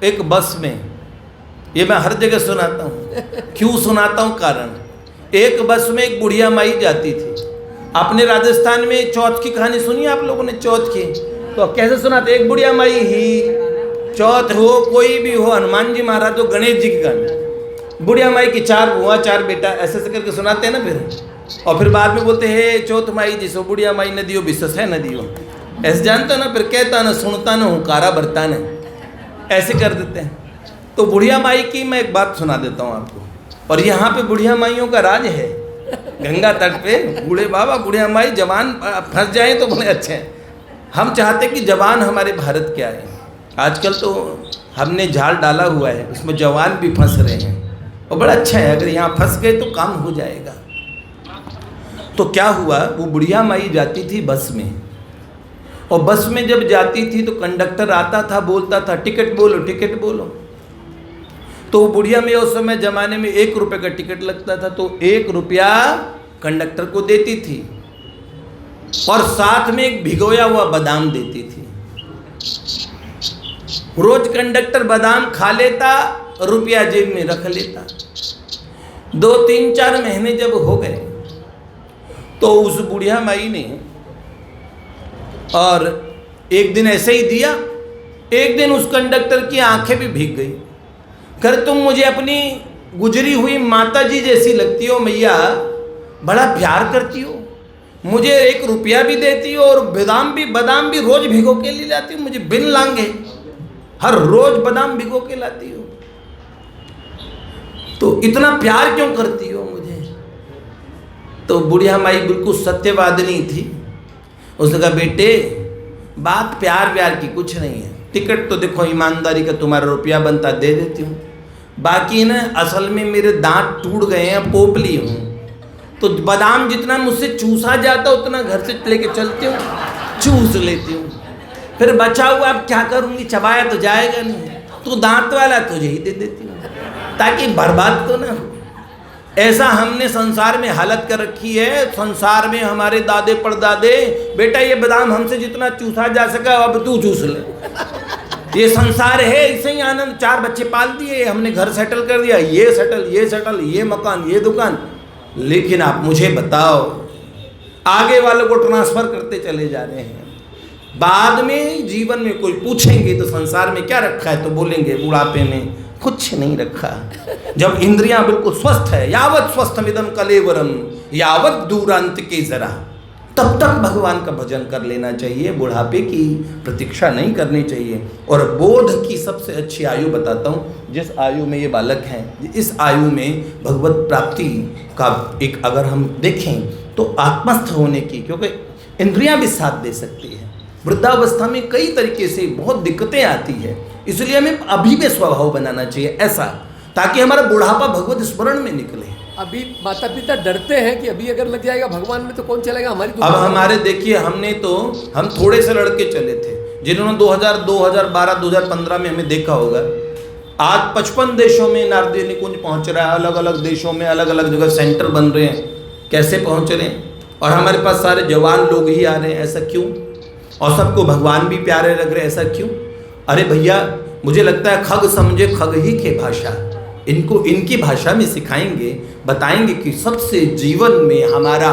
एक बस में, ये मैं हर जगह सुनाता हूँ। क्यों सुनाता हूँ? कारण, एक बस में एक बुढ़िया माई जाती थी। आपने राजस्थान में चौथ की कहानी सुनी आप लोगों ने? चौथ की तो कैसे सुनाते? एक बुढ़िया माई ही, चौथ हो कोई भी हो, हनुमान जी महाराज हो, गणेश जी की कहानी, बुढ़िया माई की 4 बुआ 4 बेटा, ऐसे ऐसे करके सुनाते हैं ना फिर। और फिर बाद में बोलते हैं चौथ माई जिसो बुढ़िया माई नदियो विश्वास है नदियो, ऐसे जानता ना, फिर कहता ना सुनता ना हुकारा बरता ना, ऐसे कर देते हैं। तो बुढ़िया माई की मैं एक बात सुना देता हूँ आपको। और यहाँ पे बुढ़िया माइयों का राज है, गंगा तट पे बूढ़े बाबा बुढ़िया माई जवान फंस जाए तो बड़े अच्छे हैं। हम चाहते कि जवान हमारे भारत के आए। आजकल तो हमने जाल डाला हुआ है, उसमें जवान भी फंस रहे हैं, और बड़ा अच्छा है, अगर यहाँ फंस गए तो काम हो जाएगा। तो क्या हुआ, वो बुढ़िया माई जाती थी बस में, और बस में जब जाती थी तो कंडक्टर आता था, बोलता था टिकट बोलो टिकट बोलो। तो बुढ़िया में उस समय ज़माने में 1 रुपये का टिकट लगता था, तो 1 रुपया कंडक्टर को देती थी, और साथ में एक भिगोया हुआ बादाम देती थी। रोज कंडक्टर बादाम खा लेता, रुपया जेब में रख लेता। 2, 3, 4 महीने जब हो गए तो उस बुढ़िया माई ने, और एक दिन ऐसे ही दिया, एक दिन उस कंडक्टर की आंखें भी भीग गई। कर तुम मुझे अपनी गुजरी हुई माता जी जैसी लगती हो मैया, बड़ा प्यार करती हो, मुझे 1 रुपया भी देती हो, और बादाम भी रोज भिगो के ले लाती हो, मुझे बिन लांगे हर रोज बादाम भिगो के लाती हो, तो इतना प्यार क्यों करती हो मुझे? तो बुढ़िया माई बिल्कुल सत्यवादिनी थी। उसने कहा बेटे बात प्यार की कुछ नहीं है, टिकट तो देखो ईमानदारी का तुम्हारा रुपया बनता दे देती हूँ, बाकी ना असल में मेरे दांत टूट गए हैं, पोपली हूँ, तो बादाम जितना मुझसे चूसा जाता उतना घर से लेके चलती हूँ, चूस लेती हूँ, फिर बचा हुआ अब क्या करूँगी, चबाया तो जाएगा नहीं, तो दांत वाला तुझे ही दे देती हूँ ताकि बर्बाद तो ना हो। ऐसा हमने संसार में हालत कर रखी है। संसार में हमारे दादे परदादे, बेटा ये बादाम हमसे जितना चूसा जा सका अब तू चूस ले, ये संसार है, ऐसे ही आनंद। 4 बच्चे पाल दिए, हमने घर सेटल कर दिया, ये सेटल, ये मकान, ये दुकान। लेकिन आप मुझे बताओ, आगे वालों को ट्रांसफर करते चले जा रहे हैं। बाद में जीवन में कोई पूछेंगे तो संसार में क्या रखा है, तो बोलेंगे बुढ़ापे में कुछ नहीं रखा। जब इंद्रियां बिल्कुल स्वस्थ है, यावत स्वस्थमिदं कलेवरम यावत दूरांत के जरा, तब तक भगवान का भजन कर लेना चाहिए, बुढ़ापे की प्रतीक्षा नहीं करनी चाहिए। और बोध की सबसे अच्छी आयु बताता हूँ, जिस आयु में ये बालक हैं, इस आयु में भगवत प्राप्ति का एक अगर हम देखें तो आत्मस्थ होने की, क्योंकि इंद्रियां भी साथ दे सकती है। वृद्धावस्था में कई तरीके से बहुत दिक्कतें आती है, इसलिए हमें अभी भी स्वभाव बनाना चाहिए ऐसा, ताकि हमारा बुढ़ापा भगवत स्मरण में निकले। अभी माता पिता डरते हैं कि अभी अगर लग जाएगा भगवान में तो कौन चलेगा हमारी। अब हमारे देखिए, हम थोड़े से लड़के चले थे, जिन्होंने 2012, 2015 में हमें देखा होगा। आज 55 देशों में नारदी निकुंज पहुंच रहा है, अलग अलग देशों में अलग अलग जगह सेंटर बन रहे हैं। कैसे पहुंच रहे हैं? और हमारे पास सारे जवान लोग ही आ रहे हैं, ऐसा क्यों? और सबको भगवान भी प्यारे लग रहे हैं, ऐसा क्यों? अरे भैया, मुझे लगता है खग समझे खग ही के भाषा, इनको इनकी भाषा में सिखाएंगे, बताएंगे कि सबसे जीवन में हमारा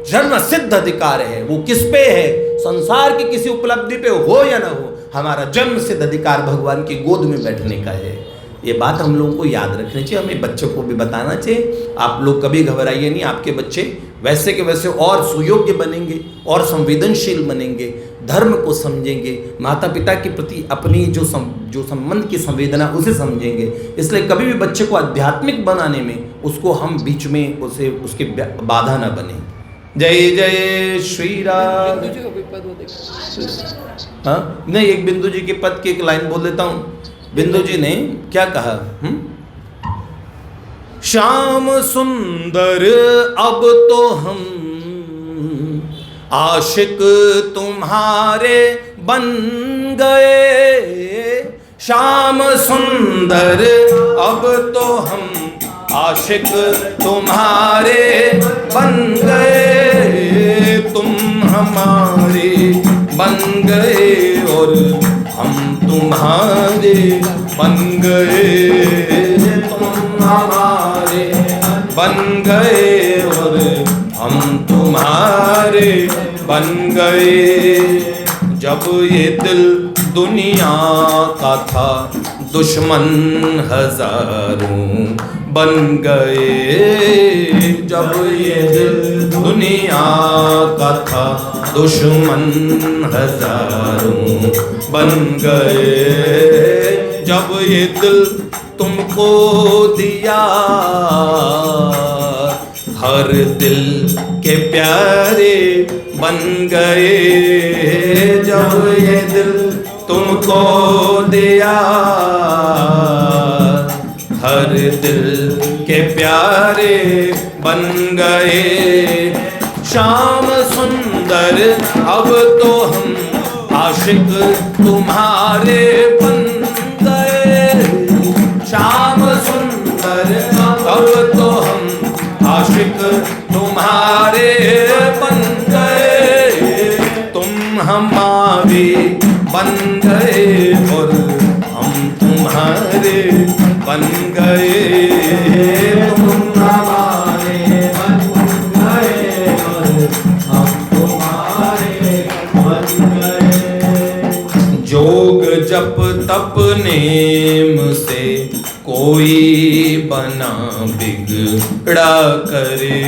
जन्म सिद्ध अधिकार है, वो किस पे है? संसार की किसी उपलब्धि पे हो या ना हो, हमारा जन्म सिद्ध अधिकार भगवान की गोद में बैठने का है। ये बात हम लोगों को याद रखनी चाहिए, हमें बच्चों को भी बताना चाहिए। आप लोग कभी घबराइए नहीं, आपके बच्चे वैसे के वैसे और सुयोग्य बनेंगे और संवेदनशील बनेंगे, धर्म को समझेंगे, माता पिता के प्रति अपनी जो संबंध की संवेदना उसे समझेंगे। इसलिए कभी भी बच्चे को आध्यात्मिक बनाने में उसको हम बीच में उसके बाधा न बने। जय जय श्री राम। हाँ नहीं, एक बिंदु जी के पद की एक लाइन बोल देता हूँ। बिंदु जी ने क्या कहा? श्याम सुंदर अब तो हम आशिक तुम्हारे बन गए, श्याम सुंदर अब तो हम आशिक तुम्हारे बन गए, तुम हमारे बन गए और हम तुम्हारे बन गए, तुम हमारे बन गए और हम तुम्हारे बन गए। जब ये दिल दुनिया का था दुश्मन हजारों बन गए। जब ये दिल दुनिया का था दुश्मन हजारों बन गए। जब ये दिल तुमको दिया हर दिल के प्यारे बन गए। जब ये दिल तुमको दिया हर दिल के प्यारे बन गए। शाम सुंदर अब तो हम आशिक तुम्हारे बन गए। शाम सुंदर अब तो हम आशिक तुम्हारे बन गए। तुम हमारे बन गए और हम तुम्हारे बन गए। तुम हमारे बन गए और हम तुम्हारे बन गए। जोग जप तप नेम से कोई बना बिगड़ा करे।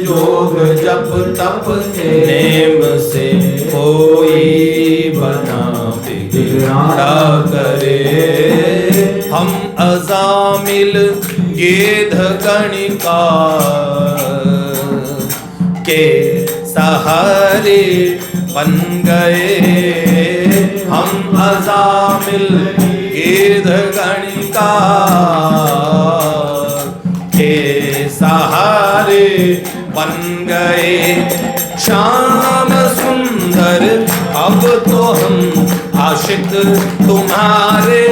जोग जप तप नेम से कोई बना बिगड़ा करे। हम अजामिल गेध गणिका के सहारे बन गए। हम अजामिल गेध गणिका के सहारे बन गए। शाम सुंदर अब तो हम आशिक तुम्हारे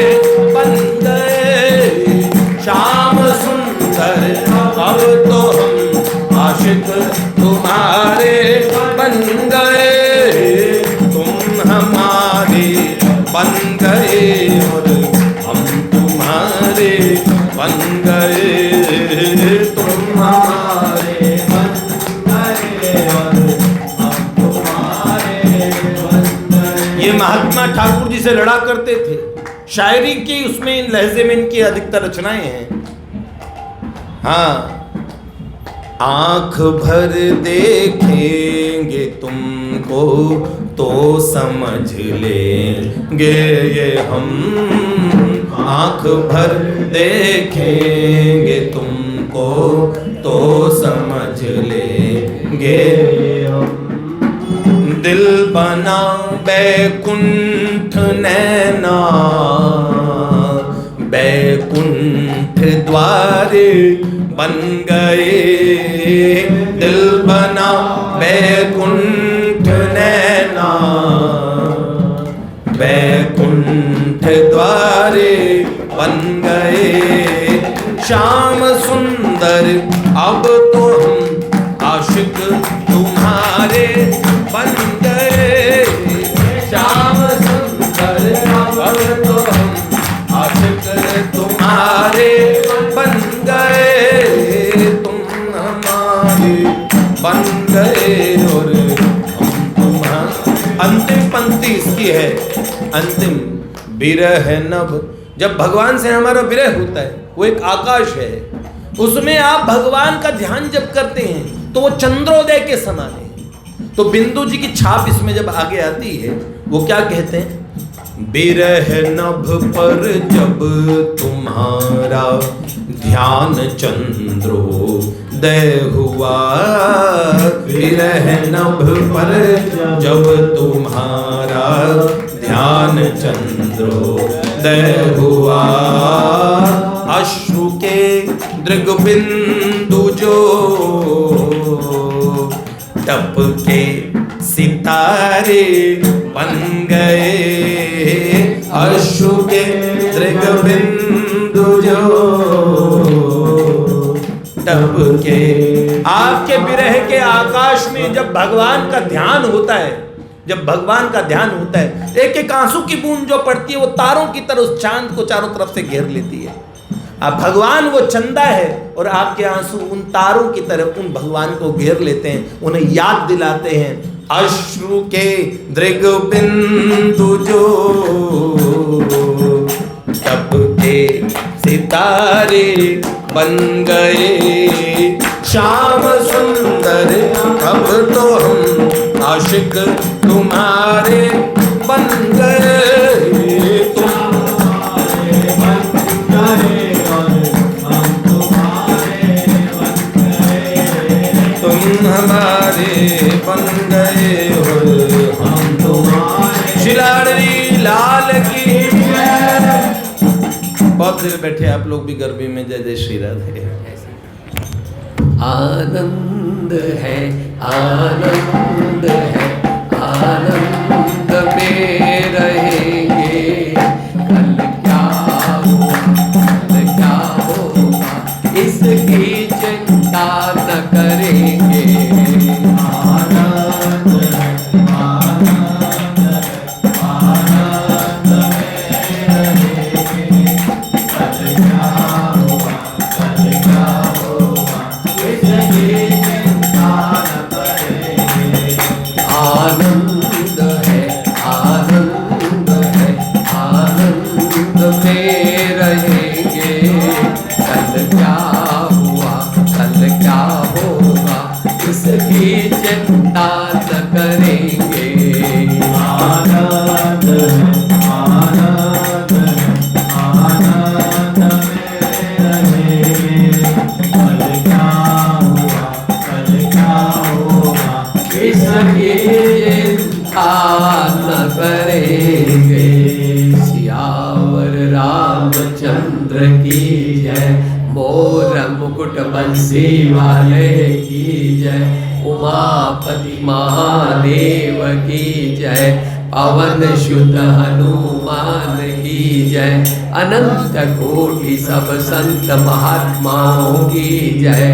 बन गए। शाम सुंदर अब तो हम आशिक तुम्हारे बन गए। तुम हमारे बन गए और हम तुम्हारे बन गए। तुम हमारे बन गए और हम तुम्हारे बन गए। ये महात्मा ठाकुर जी से लड़ा करते थे। शायरी की उसमें इन लहजे में इनकी अधिकतर रचनाएं हैं। हाँ, आंख भर देखेंगे तुमको तो समझ लेंगे ये हम। आंख भर देखेंगे तुमको तो समझ लेंगे हम। दिल बना बैकुंठ नैना बैकुंठ द्वारे बन गए। दिल बना बैकुंठ नैना बैकुंठ द्वारे बन गए। शाम सुंदर अब तो हम आशिक तुम्हारे बन गए। शाम सुंदर अब तो हम आशिक तुम्हारे बन गए। तुम हमारे बन गए और हम तुम्हारे। अंतिम पंक्ति इसकी है, अंतिम विरह नभ। जब भगवान से हमारा विरह होता है, वो एक आकाश है, उसमें आप भगवान का ध्यान जब करते हैं तो वो चंद्रोदय के समान है। तो बिंदु जी की छाप इसमें जब आगे आती है, वो क्या कहते हैं? बिरह नभ पर जब तुम्हारा ध्यान चंद्रोदय हुआ। बिरह नभ पर जब तुम्हारा ध्यान चंद्रोदय हुआ। अश्रु के दृग बिंदु जो टप के सितारे बन गए। अश्रु के दृग बिंदु जो टप के। आपके विरह के आकाश में जब भगवान का ध्यान होता है, जब भगवान का ध्यान होता है, एक एक आंसू की बूंद जो पड़ती है वो तारों की तरह उस चांद को चारों तरफ से घेर लेती है। अब भगवान वो चंदा है और आपके आंसू उन तारों की तरह उन भगवान को घेर लेते हैं, उन्हें याद दिलाते हैं। अश्रु के दृग बिंदु जो तब के सितारे बन गए, श्याम सुंदर अब तो हम आशिक तुम्हारे बन गए। तुम हमारे बन गए हो, हम तुम्हारे। शिलाड़ी लाल की बहुत देर बैठे आप लोग भी गर्मी में, जय जय श्री राधे। आनंद है, आनंद है, आनंद में रहेंगे। कल क्या होगा, कल क्या होगा, इसकी चिंता न करेंगे। आनंद है, आनंद है, आनंद में रहेंगे। कल क्या होगा, कल क्या होगा, इसकी चिंता न करेंगे। आनंद है, आनंद है, आनंद में रहेंगे। कल क्या हुआ, कल क्या होगा, इसकी चिंता न करेंगे। आनंद है, आनंद है, आनंद में रहेंगे। कल क्या हुआ, कल क्या होगा, इसकी चिंता न करेंगे। सियावर रामचंद्र की जय, मोर मुकुट बंसी वाले की जय। उमापति महादेव की जय, पवन शुद्ध हनुमान की जय। अनंत कोटि सब संत महात्माओं की जय।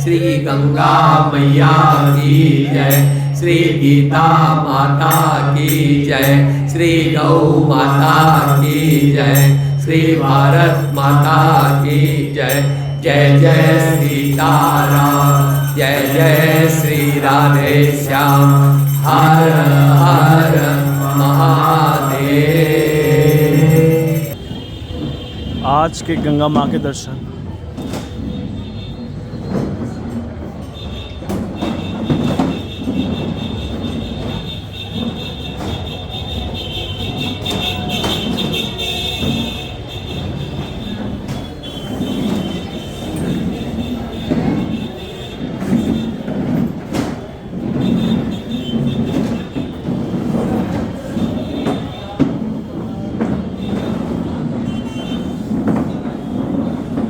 श्री गंगा मैया की जय, श्री गीता माता की जय, श्री गौ माता की जय, श्री भारत माता की जय। जय जय सीताराम, जय जय श्री राधे श्याम। हर हर महादेव। आज के गंगा माँ के दर्शन